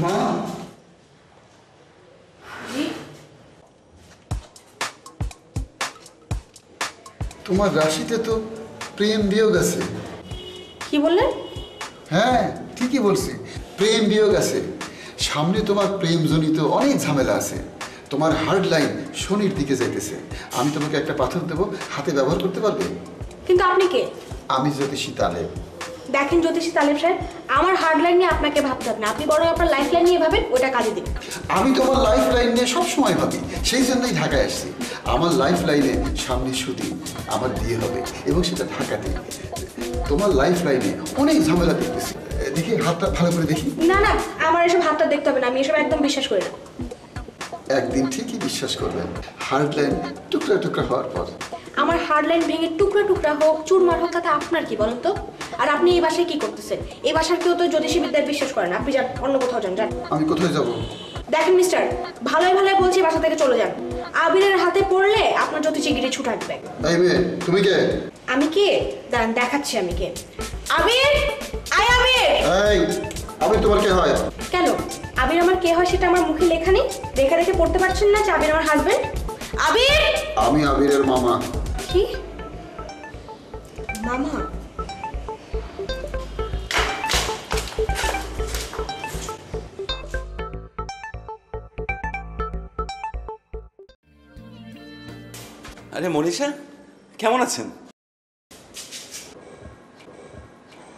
মা তোমার রাশিতে তো প্রেম বিয়োগ আছে। কি বললেন? হ্যাঁ ঠিকই বলছি, প্রেম বিয়োগ আছে। সামনে তোমার প্রেমজনিত অনেক ঝামেলা আছে। তোমার হার্ড লাইন শনির দিকে যাইতেছে। আমি তোমাকে একটা পাথর দেবো, হাতে ব্যবহার করতে পারবে? কিন্তু আপনি কে? আমি জ্যোতিষী তালেব। দেখেন জ্যোতিষী তালেব সাহেব, আমার হার্ড লাইন নিয়ে আপনাকে ভাবতে হবে না। আপনি বরং আপনার লাইফ লাইন নিয়ে ভাবেন, ওটা কাজে দিবেন। আমি তোমার লাইফ লাইন নিয়ে সবসময় ভাবি, সেই জন্যই ঢাকায় আসছি। আমার লাইফ লাইনে সামনে শুটিং, আমার বিয়ে হবে এবং সেটা ঢাকাতে। তোমার লাইফ লাইনে অনেক ঝামেলা দেখতেছি। দেখি হাতটা ভালো করে দেখি। না না, আমার এসব হাতটা দেখতে হবে না, আমি এসব একদম বিশ্বাস করি না। একদিন ঠিকই বিশ্বাস করবেন, হার্ড লাইন টুকরা টুকরা হওয়ার পর। আমার হার্ড লাইন ভেঙে টুকরা টুকরা হোক, চুরমার হোক, তাতে আপনার কি বলেন তো? আর আপনি এই বাসায় কি করতেছেন? এই বাসার কেউ তো জ্যোতিষী বিদ্যায় বিশ্বাস করে না। আপনি যান, অন্য কোথাও যান। আমি কোথায় যাব? দেখেন মিস্টার, ভালোই ভালোই বলছি, বাসা থেকে চলে যান। আবিরের হাতে পড়লে আপনার জ্যোতিষীগিরি ছুটে আসবে। এই মেয়ে, তুমি কে? আমি কে? দাঁড়ান দেখাচ্ছি আমি কে। আবির, আয় আবির। এই আমি তোমার কে হয়? কেন? আবির আমার কে হয় সেটা আমার মুখে লেখা নেই? দেখে দেখে পড়তে পারছেন না যে আবির আমার হাজবেন্ড? আবির! আমি আবিরের মামা। কি? মামা? আরে মনীষা, কেমন আছেন?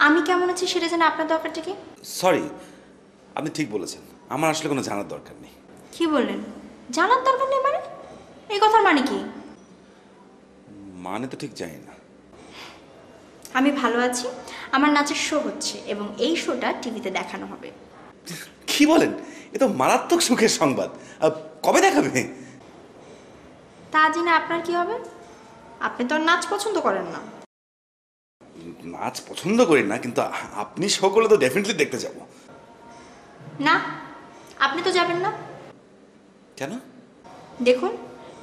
আমি কেমন আছি সেটা জানা আপনার দরকারটা কি? সরি, আপনি ঠিক বলেছেন, আমার আসলে কোনো জানার দরকার নেই। কি বললেন? জানার দরকার নেই মানে? এই কথার মানে কি? মানে তো ঠিক জানি না। আমি ভালো আছি, আমার নাচের শো হচ্ছে এবং এই শোটা টিভিতে দেখানো হবে। কি বলেন? এ তো মারাত্মক সুখের সংবাদ। কবে দেখাবে? তা জেনে আপনার কি হবে? আপনি তো আর নাচ পছন্দ করেন না। নাচ পছন্দ করি না, কিন্তু আপনি শো করলে তো ডেফিনেটলি দেখতে যাব। না, আপনি তো যাবেন না। কেন? দেখুন,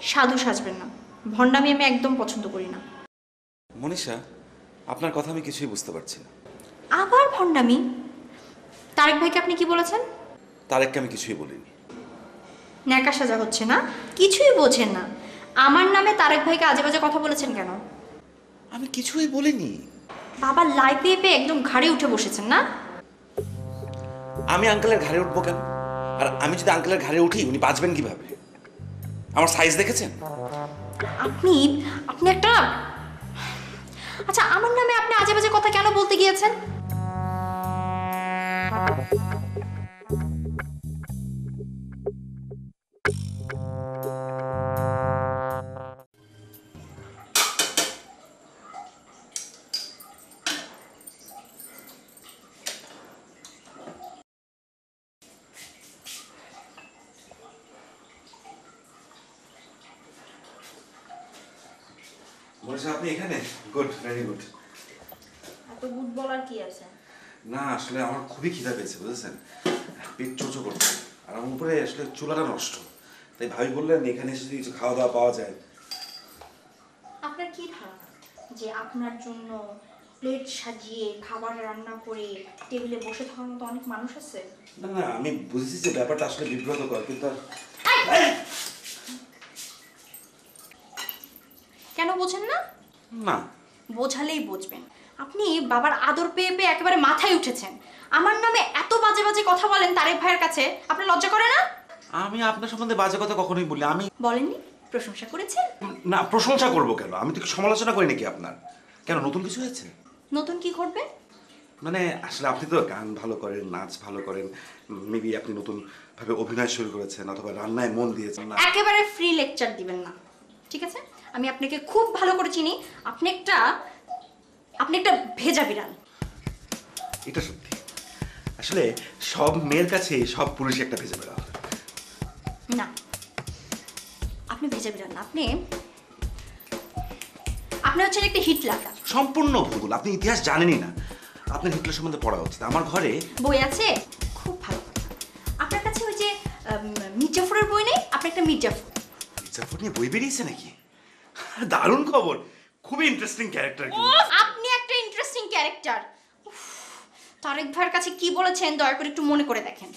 সাধু সাজবেন না, ভণ্ডামি আমি একদম পছন্দ করি না। মনীষা, আপনার কথা আমি কিছুই বুঝতে পারছি না। আবার ভণ্ডামি? তারেক ভাইকে আপনি কি বলেছেন? তারেককে আমি কিছুই বলিনি। ন্যাকা সাজা হচ্ছে না, কিছুই বোঝেন না। আমার নামে তারেক ভাইকে আজে বাজে কথা বলেছেন কেন? আমি কিছুই বলিনি। বাবা লাইফে পেয়ে একদম ঘাড়ে উঠে বসেছেন না? আমি আঙ্কেলের ঘাড়ে উঠবো কেন? আর আমি যদি আঙ্কেলের ঘাড়ে উঠি, উনি বাঁচবেন কিভাবে? আমার সাইজ দেখেছেন? আপনি আপনি একটা আচ্ছা, আমার নামে আপনি আজে বাজে কথা কেন বলতে গিয়েছেন? মনীষা, আপনি এখানে? Good, very good. এত গুড বলার কি আছে? না, আসলে আমার খুবই খিদা পেয়েছে, বুঝেছেন? পেট চোচো করছে, আর আমার উপরে আসলে চুলাটা নষ্ট। তাই ভাবি বললেন এখানে এসে যদি কিছু খাওয়া দাওয়া পাওয়া যায়। আপনার কি ধারণা যে আপনার জন্য প্লেট সাজিয়ে খাবার রান্না করে টেবিলে বসে থাকার মতো অনেক মানুষ আছে? না না, আমি বুঝেছি যে ব্যাপারটা আসলে বিব্রতকর, কিন্তু কেন বোঝেন না? না, বোঝালেই বুঝবেন। আপনি বাবার আদর পেয়ে পেয়ে একেবারে মাথায় উঠেছেন। আমার নামে এত বাজে বাজে কথা বলেন তারেক ভাইয়ের কাছে, আপনার লজ্জা করে না? আমি আপনার সম্বন্ধে বাজে কথা কখনোই বলি? আমি বলেননি? প্রশংসা করেছেন? না, প্রশংসা করবো কেন? আমি তো সমালোচনা করি নাকি আপনার? কেন, নতুন কিছু হয়েছে? নতুন কি ঘটবে? মানে আসলে আপনি তো গান ভালো করেন, নাচ ভালো করেন, মেবি আপনি নতুন ভাবে অভিনয় শুরু করেছেন অথবা রান্নায় মন দিয়েছেন। না, একেবারে ফ্রি লেকচার দিবেন না, ঠিক আছে? আমি আপনাকে খুব ভালো করে চিনি। আপনি একটা ভেজা বিড়াল। এটা সত্যি। আসলে সব মেয়ের কাছে সব পুরুষই একটা ভেজা বেড়াল। না, আপনি ভেজা বিড়াল না, আপনি হচ্ছেন একটা হিট লাগা। সম্পূর্ণ ভুল, আপনি ইতিহাস জানেনই না। আপনার হিটলার সম্বন্ধে পড়া উচিত। আমার ঘরে বই আছে, খুব ভালো কথা। আপনার কাছে ওই যে মির্জাফরের বই নেই? আপনি একটা মির্জাফর। মির্জাফর নিয়ে বই বেরিয়েছে নাকি? দারুণ খবর, খুবই ইন্টারেস্টিং ক্যারেক্টার। আপনি একটা ইন্টারেস্টিং ক্যারেক্টার। তারেক ভাইয়ের কাছে কি বলেছেন দয়া করে একটু মনে করে দেখেন।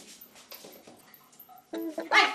এই!